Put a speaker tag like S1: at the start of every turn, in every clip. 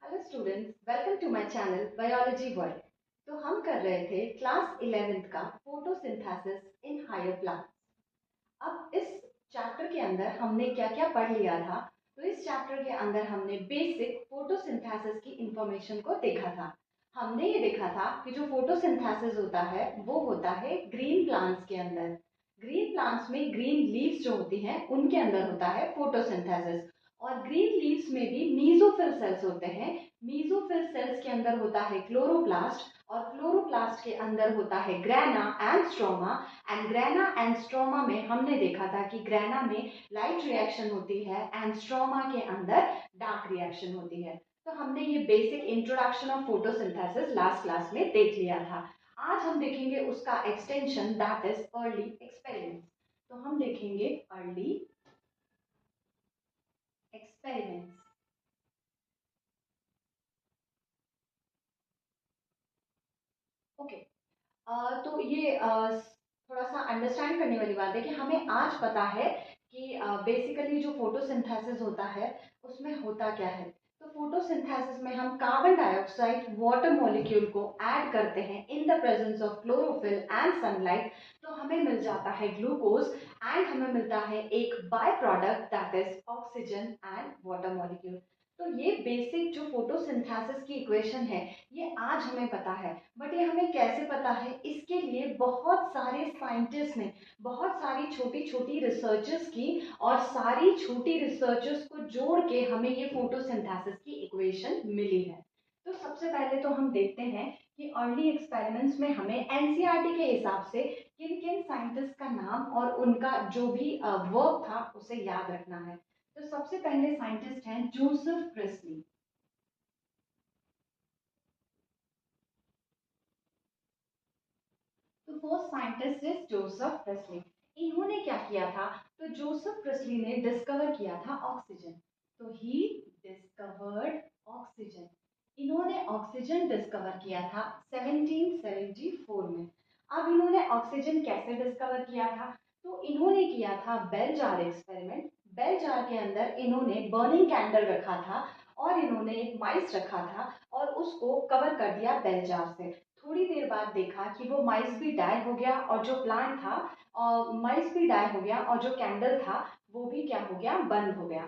S1: Hello students, welcome to my channel biology world. तो हम कर रहे थे क्लास 11th का फोटोसिंथेसिस इन हायर प्लांट्स। अब इस चैप्टर के अंदर हमने क्या क्या पढ़ लिया था। तो इस चैप्टर के अंदर हमने बेसिक फोटोसिंथेसिस की इंफॉर्मेशन को देखा था। हमने ये देखा था कि जो फोटोसिंथेसिस होता है वो होता है ग्रीन प्लांट्स के अंदर। ग्रीन प्लांट्स में ग्रीन लीव्स जो होती हैं उनके अंदर होता है फोटोसिंथेसिस। और ग्रीन लीव्स में भी मीजोफिल सेल्स होते हैं। मीजोफिल सेल्स के अंदर होता है क्लोरोप्लास्ट, और क्लोरोप्लास्ट के अंदर होता है grana and stroma. And grana and stroma में हमने देखा था कि ग्रेना में लाइट रिएक्शन होती है एंड स्ट्रोमा के अंदर डार्क रिएक्शन होती है। तो हमने ये basic introduction of photosynthesis last class में देख लिया था। आज हम देखेंगे उसका extension, that is early experiments. तो हम देखेंगे अर्ली एक्सपेरिमेंट्स। ओके, तो ये थोड़ा सा अंडरस्टैंड करने वाली बात है कि हमें आज पता है कि बेसिकली जो फोटोसिंथेसिस होता है उसमें होता क्या है। तो फोटोसिंथेसिस में हम कार्बन डाइऑक्साइड वाटर मॉलिक्यूल को ऐड करते हैं in the presence of chlorophyll and sunlight. तो हमें मिल जाता है ग्लूकोज एंड हमें मिलता है एक by product, that is oxygen and water molecule. तो ये बेसिक जो फोटोसिंथेसिस की इक्वेशन है ये आज हमें पता है। बट ये हमें कैसे पता है, इसके लिए बहुत सारे साइंटिस्ट ने बहुत सारी छोटी छोटी रिसर्चेस की, और सारी छोटी रिसर्चेस को जोड़ के हमें ये फोटोसिंथेसिस की इक्वेशन मिली है। तो सबसे पहले तो हम देखते हैं कि अर्ली एक्सपेरिमेंट्स में हमें एनसीईआरटी के हिसाब से किन किन साइंटिस्ट का नाम और उनका जो भी वर्क था उसे याद रखना है। तो सबसे पहले साइंटिस्ट हैं जोसेफ प्रेस्ली। तो first scientist is Joseph Priestley. इन्होंने क्या किया था, तो जोसेफ प्रेस्ली ने डिस्कवर किया था ऑक्सीजन। तो ही डिस्कवर्ड ऑक्सीजन। इन्होंने ऑक्सीजन डिस्कवर किया था 1774 में। अब इन्होंने ऑक्सीजन कैसे डिस्कवर किया था, तो इन्होंने किया था bell jar experiment. Bell jar के अंदर इन्होंने बर्निंग कैंडल रखा था और इन्होंने एक माइस रखा था और उसको कवर कर दिया बेल जार से। थोड़ी देर बाद देखा कि वो माइस भी डाई हो गया और जो प्लांट था माइस भी डाई हो गया और जो कैंडल था वो भी क्या हो गया, बंद हो गया।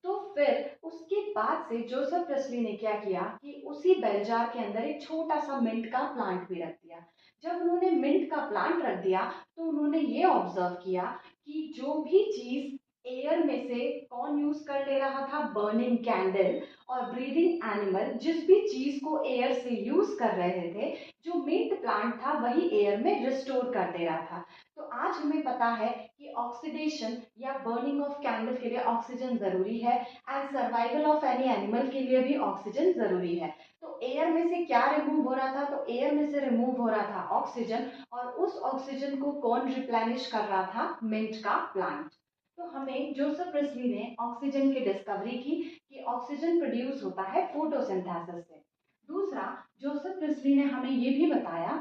S1: तो फिर उसके बाद से जोसेफ प्रेस्ली ने क्या किया कि उसी बेल जार के अंदर एक छोटा सा मिंट का प्लांट भी रख दिया। जब उन्होंने मिंट का प्लांट रख दिया तो उन्होंने ये ऑब्जर्व किया कि जो भी चीज एयर में से कौन यूज कर ले रहा था, बर्निंग कैंडल और ब्रीदिंग एनिमल जिस भी चीज को एयर से यूज कर रहे थे, जो मिंट प्लांट था वही एयर में रिस्टोर कर दे रहा था। तो आज हमें पता है कि ऑक्सीडेशन या बर्निंग ऑफ कैंडल के लिए ऑक्सीजन जरूरी है and survival of any animal के लिए भी ऑक्सीजन जरूरी है। तो एयर में से क्या रिमूव हो रहा था, तो एयर में से रिमूव हो रहा था ऑक्सीजन, और उस ऑक्सीजन को कौन रिप्लेनिश कर रहा था, मिंट का प्लांट। तो हमें जोसेफ प्रेस्ली ने ऑक्सीजन की डिस्कवरी की कि ऑक्सीजन प्रोड्यूस होता है फोटोसिंथेसिस से। दूसरा, जोसेफ प्रेस्ली ने हमें ये भी बताया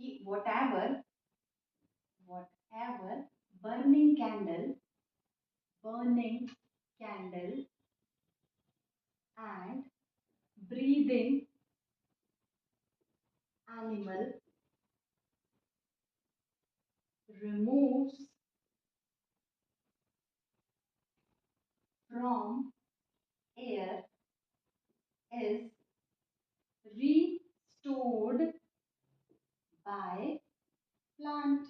S1: कि whatever burning candle and breathing animal removes from air is restored by plant।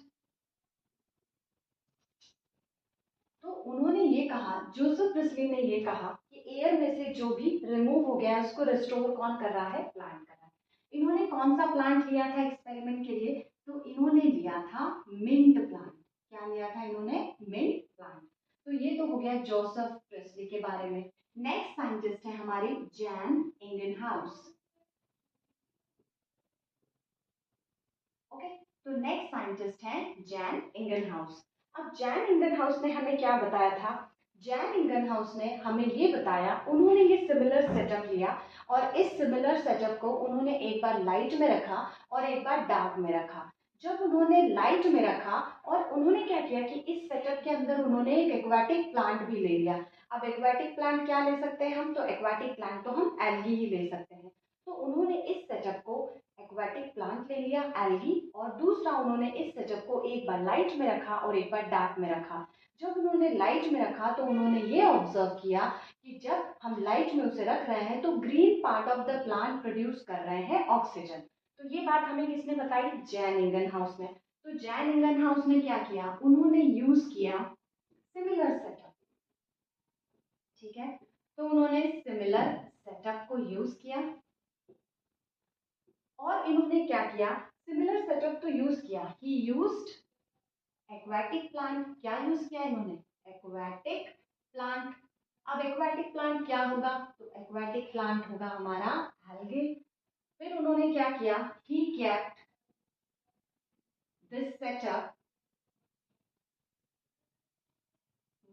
S1: तो उन्होंने ये कहा, जोसेफ प्रिस्ली ने ये कहा कि एयर में से जो भी रिमूव हो गया है उसको रिस्टोर कौन कर रहा है, प्लांट कर रहा है। इन्होंने कौन सा प्लांट लिया था एक्सपेरिमेंट के लिए, तो इन्होंने लिया था मिंट प्लांट। क्या लिया था इन्होंने, मिंट प्लांट। तो ये तो हो गया जोसेफ प्रिस्ली के बारे में। नेक्स्ट साइंटिस्ट है हमारी जैन इंगनहाउस। ओके, तो नेक्स्ट साइंटिस्ट है जैन इंगनहाउस। अब जैन इंगनहाउस ने हमें क्या बताया था, जैन इंगनहाउस ने हमें ये बताया, उन्होंने ये सिमिलर सेटअप लिया और इस सिमिलर सेटअप को उन्होंने एक बार लाइट में रखा और एक बार डार्क में रखा। जब उन्होंने लाइट में रखा और उन्होंने क्या किया कि इस सेटअप के अंदर उन्होंने एक एक्वाटिक प्लांट भी ले लिया। अब एक्वाटिक प्लांट क्या ले सकते हैं हम, तो एक्वाटिक प्लांट तो हम एल्गी ही ले सकते हैं। तो उन्होंने इस सेटअप को एक्वाटिक प्लांट ले लिया एल्गी, और दूसरा उन्होंने इस सेटअप को एक बार लाइट में रखा और एक बार डार्क में रखा। जब उन्होंने लाइट में रखा तो उन्होंने ये ऑब्जर्व किया कि जब हम लाइट में उसे रख रहे हैं तो green part of the plant produce कर रहे हैं ऑक्सीजन। तो ये बात हमें किसने बताई, जैन इंगनहाउस ने। तो जैन इंगनहाउस ने क्या किया, उन्होंने यूज किया सिमिलर सेटअप। ठीक है, तो उन्होंने सिमिलर सेटअप को यूज किया और इन्होंने क्या किया, सिमिलर सेटअप तो यूज किया, ही यूज्ड एक्वाटिक प्लांट। क्या यूज किया इन्होंने, एक्वाटिक प्लांट। अब एक्वाटिक प्लांट क्या होगा, तो एक्वाटिक प्लांट होगा हमारा एल्गे। फिर उन्होंने क्या किया, he kept this setup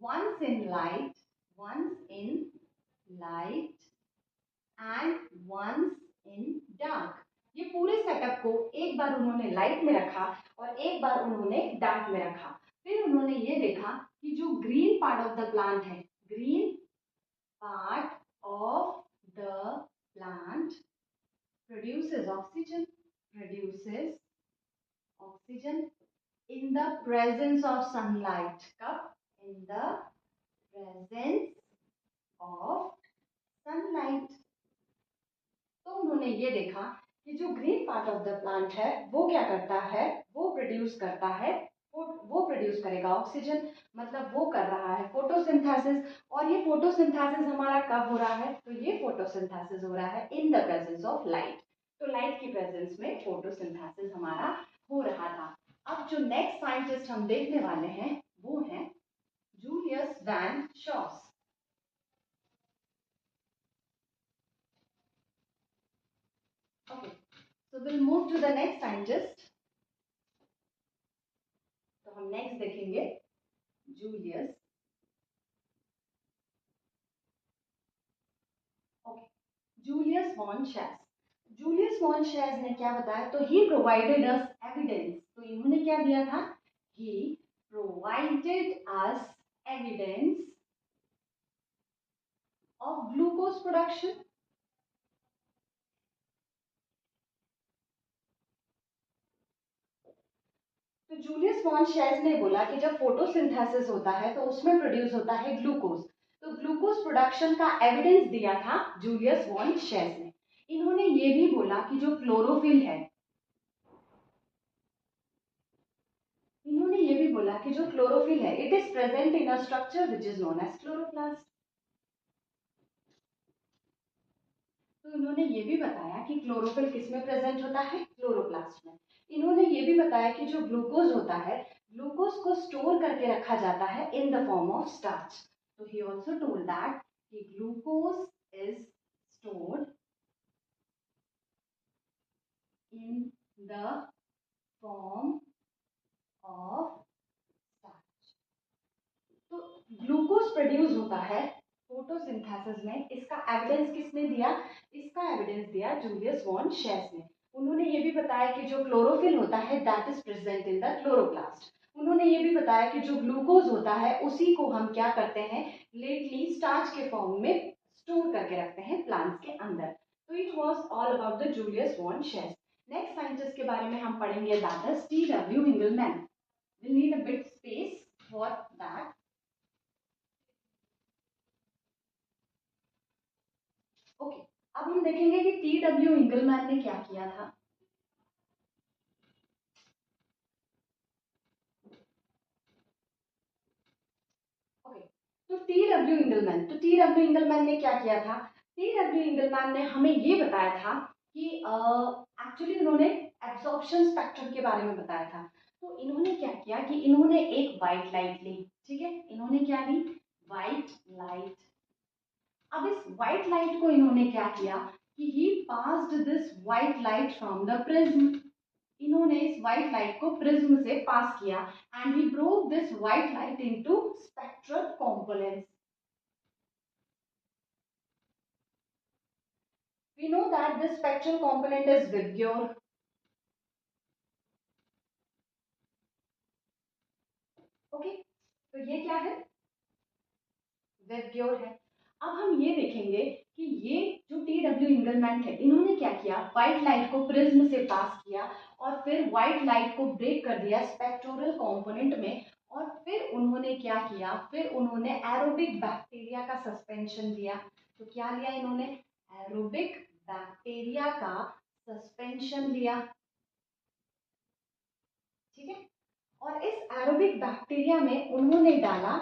S1: once in light, once in light and once in dark। ये पूरे सेटअप को एक बार उन्होंने लाइट में रखा और एक बार उन्होंने डार्क में रखा। फिर उन्होंने ये देखा कि जो green part of the plant है, green part of the plant produces oxygen, produces oxygen in the presence of sunlight। कब, in the presence of sunlight। तो उन्होंने ये देखा कि जो green part of the plant है वो क्या करता है, वो प्रोड्यूस करता है, वो प्रोड्यूस करेगा ऑक्सीजन, मतलब वो कर रहा है फोटोसिंथेसिस। और ये फोटोसिंथेसिस हमारा कब हो रहा है, तो ये फोटोसिंथेसिस हो रहा है in the presence of light. तो लाइट की प्रेजेंस में फोटोसिंथेसिस हमारा हो रहा था। अब जो नेक्स्ट साइंटिस्ट हम देखने वाले हैं वो है Julius von Sachs. Okay, so we'll move to the next scientist। तो हम नेक्स्ट देखेंगे जूलियस। ओके, जूलियस वॉन शेस। जूलियस वॉन शेस ने क्या बताया, तो ही प्रोवाइडेड अस एविडेंस। तो इन्होंने क्या दिया था, he provided us evidence of glucose production. तो जूलियस वॉन शेज ने बोला कि जब फोटोसिंथेसिस होता है तो उसमें प्रोड्यूस होता है ग्लूकोज। तो ग्लूकोज प्रोडक्शन का एविडेंस दिया था जूलियस वॉन शेज ने। इन्होंने ये भी बोला कि जो क्लोरोफिल है, इन्होंने ये भी बोला कि जो क्लोरोफिल है it is present in a structure which is known as chloroplast. तो इन्होंने ये भी बताया कि क्लोरोफिल किस में प्रेजेंट होता है, क्लोरोप्लास्ट में। इन्होंने ये भी बताया कि जो ग्लूकोज होता है, ग्लूकोज को स्टोर करके रखा जाता है in the form of starch. तो ही आल्सो टोल्ड दैट कि glucose is stored in the form of starch. तो ग्लूकोज प्रोड्यूस होता है फोटोसिंथेसिस में। इसका एविडेंस किसने दिया, इसका एविडेंस दिया जूलियस वॉन शेस ने। उन्होंने ये भी बताया कि जो क्लोरोफिल होता है that is present in the chloroplast. उन्होंने ये भी बताया कि जो ग्लूकोज होता है उसी को हम क्या करते हैं, लेटली स्टार्च के फॉर्म में स्टोर करके रखते हैं प्लांट्स के अंदर। तो it was all about the Julius von Sachs. Next scientist के बारे में हम पढ़ेंगे that is T W Engelmann. we'll need a bit space for that। Okay, अब हम देखेंगे कि टी डब्ल्यू इंगलमैन ने क्या किया था। ओके, तो टी डब्ल्यू इंगलमैन ने क्या किया था, टी डब्ल्यू इंगलमैन ने हमें ये बताया था कि एक्चुअली उन्होंने एब्जॉर्प्शन स्पेक्ट्रम के बारे में बताया था। तो इन्होंने क्या किया कि इन्होंने एक व्हाइट लाइट ली। ठीक है, इन्होंने क्या ली, व्हाइट लाइट। अब इस व्हाइट लाइट को इन्होंने क्या किया कि he passed this white light from the prism. इन्होंने इस व्हाइट लाइट को प्रिज्म से पास किया and he broke this white light into spectral components. We know that this spectral component is Vibgyor। तो ये क्या है, वेबग्योर है। अब हम ये देखेंगे कि ये जो टी डब्ल्यू इंगलमैन थे, इन्होंने क्या किया, व्हाइट लाइट को प्रिज्म से पास किया और फिर व्हाइट लाइट को ब्रेक कर दिया स्पेक्ट्रोरल कंपोनेंट में, और फिर उन्होंने क्या किया, फिर उन्होंने एरोबिक बैक्टीरिया का सस्पेंशन लिया। तो क्या लिया इन्होंने, एरोबिक बैक्टीरिया का सस्पेंशन लिया, ठीक है। और इस एरोबिक बैक्टीरिया में उन्होंने डाला,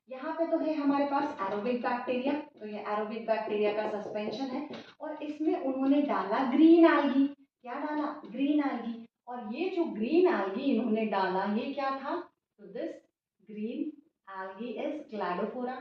S1: यहाँ पे तो है हमारे पास एरोबिक बैक्टीरिया, तो ये एरोबिक बैक्टीरिया का सस्पेंशन है, और इसमें उन्होंने डाला ग्रीन एल्गी। क्या डाला, ग्रीन एल्गी। और ये जो ग्रीन एल्गी इन्होंने डाला, ये क्या था, तो this green algae is Cladophora.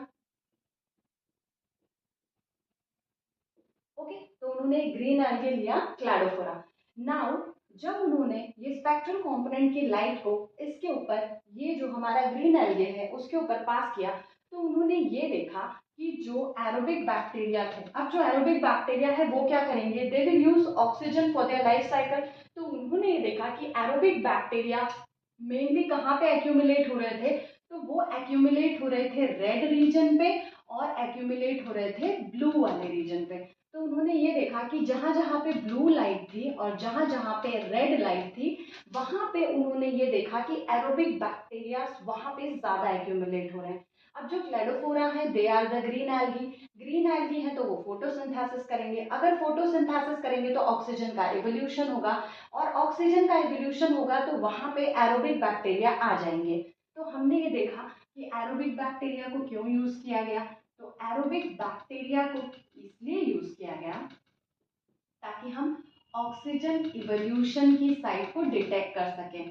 S1: Okay, तो उन्होंने ग्रीन एल्गी लिया, क्लैडोफोरा। नाउ जब उन्होंने ये स्पेक्ट्रल कंपोनेंट की लाइट को इसके ऊपर, ये जो हमारा ग्रीन एल्गे है उसके ऊपर पास किया, तो उन्होंने ये देखा कि जो एरोबिक बैक्टीरिया थे, अब जो एरोबिक बैक्टीरिया है वो क्या करेंगे, they will use oxygen for their life cycle. तो उन्होंने ये देखा कि एरोबिक बैक्टीरिया मेनली कहाँ पे एक्यूमुलेट हो रहे थे, तो वो एक्यूमुलेट हो रहे थे रेड रीजन पे और एक्यूमुलेट हो रहे थे ब्लू वाले रीजन पे। तो उन्होंने ये देखा कि जहां जहां पे ब्लू लाइट थी और जहां जहां पे रेड लाइट थी, वहां पे उन्होंने ये देखा कि एरोबिक बैक्टीरिया वहां पे ज्यादा एक्यूमुलेट हो रहे हैं। अब जो क्लेडोफोरा है, they are the green algae. Green algae है तो वो फोटोसिंथेसिस करेंगे, अगर फोटोसिंथेसिस करेंगे तो ऑक्सीजन का इवोल्यूशन होगा, और ऑक्सीजन का इवोल्यूशन होगा तो वहां पे एरोबिक बैक्टीरिया आ जाएंगे। तो हमने ये देखा कि एरोबिक बैक्टीरिया को क्यों यूज किया गया, तो एरोबिक बैक्टीरिया को इसलिए यूज किया गया ताकि हम ऑक्सीजन इवोल्यूशन की साइट को डिटेक्ट कर सकें।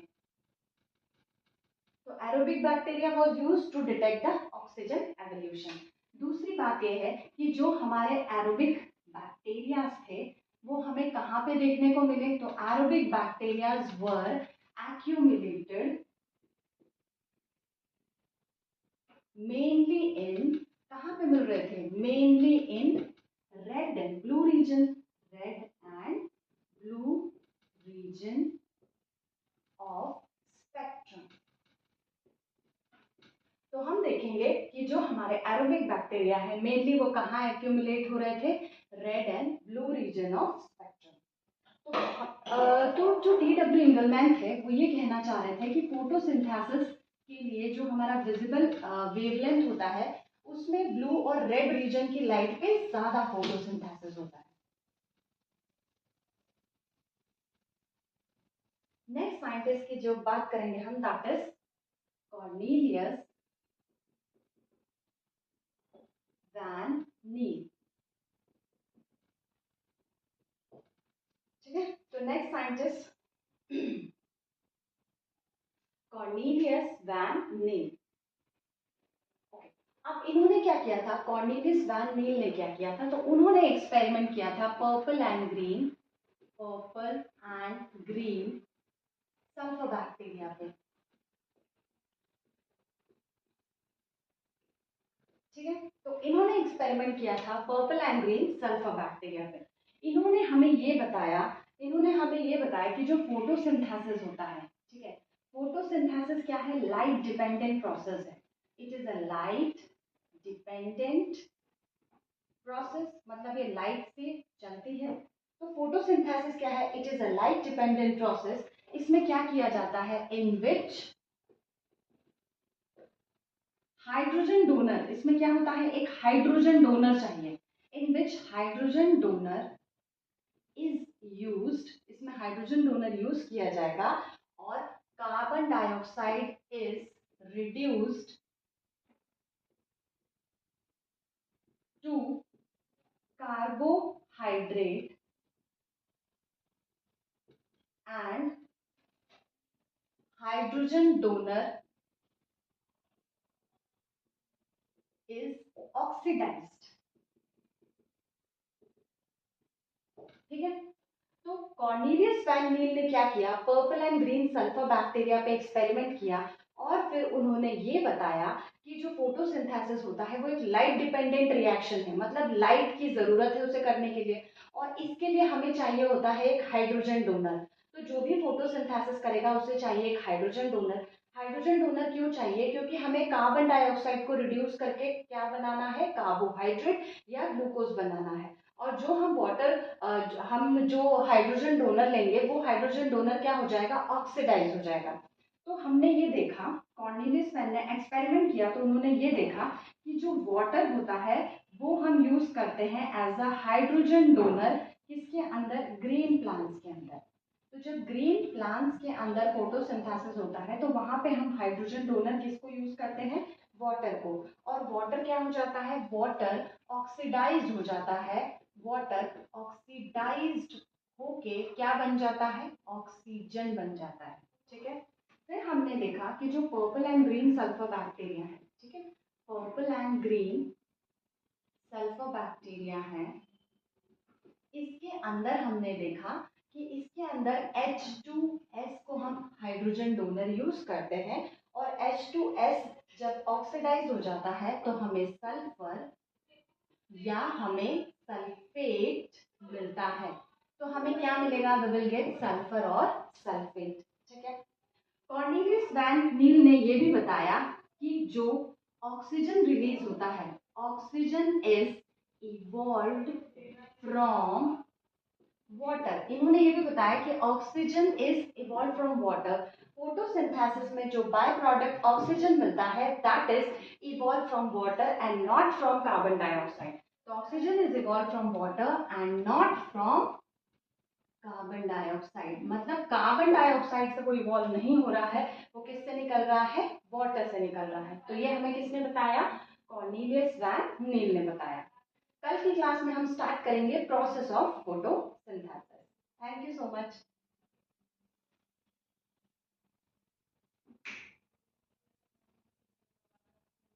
S1: तो aerobic bacteria was used to detect the oxygen evolution. दूसरी बात यह है कि जो हमारे एरोबिक बैक्टीरिया थे वो हमें कहाँ पे देखने को मिले, तो aerobic bacterias were accumulated mainly in, कहाँ पे मिल रहे थे, mainly in red and blue region, red and blue region of spectrum. तो हम देखेंगे कि जो हमारे एरोबिक बैक्टीरिया है मेनली वो कहाँ एक्यूमुलेट हो रहे थे, red and blue region of spectrum. तो जो टी डब्ल्यू इंगलमैन थे वो ये कहना चाह रहे थे कि फोटोसिंथेसिस के लिए जो हमारा विजिबल वेवलेंथ होता है उसमें ब्लू और रेड रीजन की लाइट पे ज्यादा फोटोसिंथेसिस होता है। नेक्स्ट साइंटिस्ट की जो बात करेंगे हम, दैट इज कॉर्नेलियस वैन नील। ठीक है, तो नेक्स्ट साइंटिस्ट कॉर्नेलियस वैन नील। अब इन्होंने क्या किया था, कॉर्नेलियस वैन नील ने क्या किया था, तो उन्होंने एक्सपेरिमेंट किया था purple and green, purple and green sulphur bacteria पे। ठीक है, तो इन्होंने एक्सपेरिमेंट किया था purple and green sulphur bacteria पे। इन्होंने हमें ये बताया कि जो फोटोसिंथेसिस होता है, ठीक है, फोटोसिंथेसिस क्या है, लाइट डिपेंडेंट प्रोसेस है। It is a light dependent process, मतलब ये लाइट से चलती है। तो फोटोसिंथेसिस क्या है, it is a light dependent process. इसमें क्या किया जाता है, इन विच हाइड्रोजन डोनर, इसमें क्या होता है, एक हाइड्रोजन डोनर चाहिए, in which hydrogen donor is used, इसमें हाइड्रोजन डोनर यूज किया जाएगा, और carbon dioxide is reduced to carbohydrate and hydrogen donor is oxidised. ठीक है, तो कॉर्नेलियस वैन नील ने क्या किया, purple and green sulphur bacteria पे एक्सपेरिमेंट किया, और फिर उन्होंने ये बताया कि जो फोटोसिंथेसिस होता है वो एक लाइट डिपेंडेंट रिएक्शन है, मतलब लाइट की जरूरत है उसे करने के लिए, और इसके लिए हमें चाहिए होता है एक हाइड्रोजन डोनर। तो जो भी फोटोसिंथेसिस करेगा उसे चाहिए एक हाइड्रोजन डोनर। हाइड्रोजन डोनर क्यों चाहिए? क्योंकि हमें कार्बन डाइऑक्साइड को रिड्यूस करके क्या बनाना है? कार्बोहाइड्रेट या ग्लूकोज बनाना है। और जो हम हम जो हाइड्रोजन डोनर लेंगे वो हाइड्रोजन डोनर क्या हो जाएगा? ऑक्सीडाइज हो जाएगा। तो हमने ये देखा, कॉर्नेलियस मैन ने एक्सपेरिमेंट किया तो उन्होंने ये देखा कि जो वाटर होता है वो हम यूज करते हैं एज अ हाइड्रोजन डोनर। किसके अंदर? ग्रीन प्लांट्स के अंदर। तो जब ग्रीन प्लांट्स के अंदर फोटोसिंथेसिस होता है तो वहां पे हम हाइड्रोजन डोनर किसको यूज करते हैं? वाटर को। और वाटर क्या हो जाता है? वाटर ऑक्सीडाइज हो जाता है। वाटर ऑक्सीडाइज्ड होके क्या बन जाता है? ऑक्सीजन बन जाता है। ठीक है। फिर हमने देखा कि जो purple and green sulphur bacteria है, ठीक है, purple and green sulphur bacteria है, इसके अंदर हमने देखा कि इसके अंदर H2S को हम हाइड्रोजन डोनर यूज करते हैं। और H2S जब ऑक्सीडाइज हो जाता है तो हमें सल्फर या हमें सल्फेट मिलता है। तो हमें क्या मिलेगा? वी विल गेट सल्फर और सल्फेट। ठीक है। कॉर्नेलियस वैन नील ने यह भी बताया कि जो ऑक्सीजन रिलीज होता है, oxygen is evolved from water. इन्होंने ये भी बताया कि oxygen is evolve from water. Photosynthesis में जो बाय प्रोडक्ट ऑक्सीजन मिलता है that is evolve from water and not from carbon dioxide. तो oxygen is evolve from water and not from carbon dioxide. मतलब कार्बन डाइऑक्साइड से वो evolve नहीं हो रहा है, वो किससे निकल रहा है? वाटर से निकल रहा है। तो ये हमें किसने बताया? कॉर्नेलियस वैन नील ने बताया। कल की क्लास में हम स्टार्ट करेंगे process of photosynthesis. Thank you so much.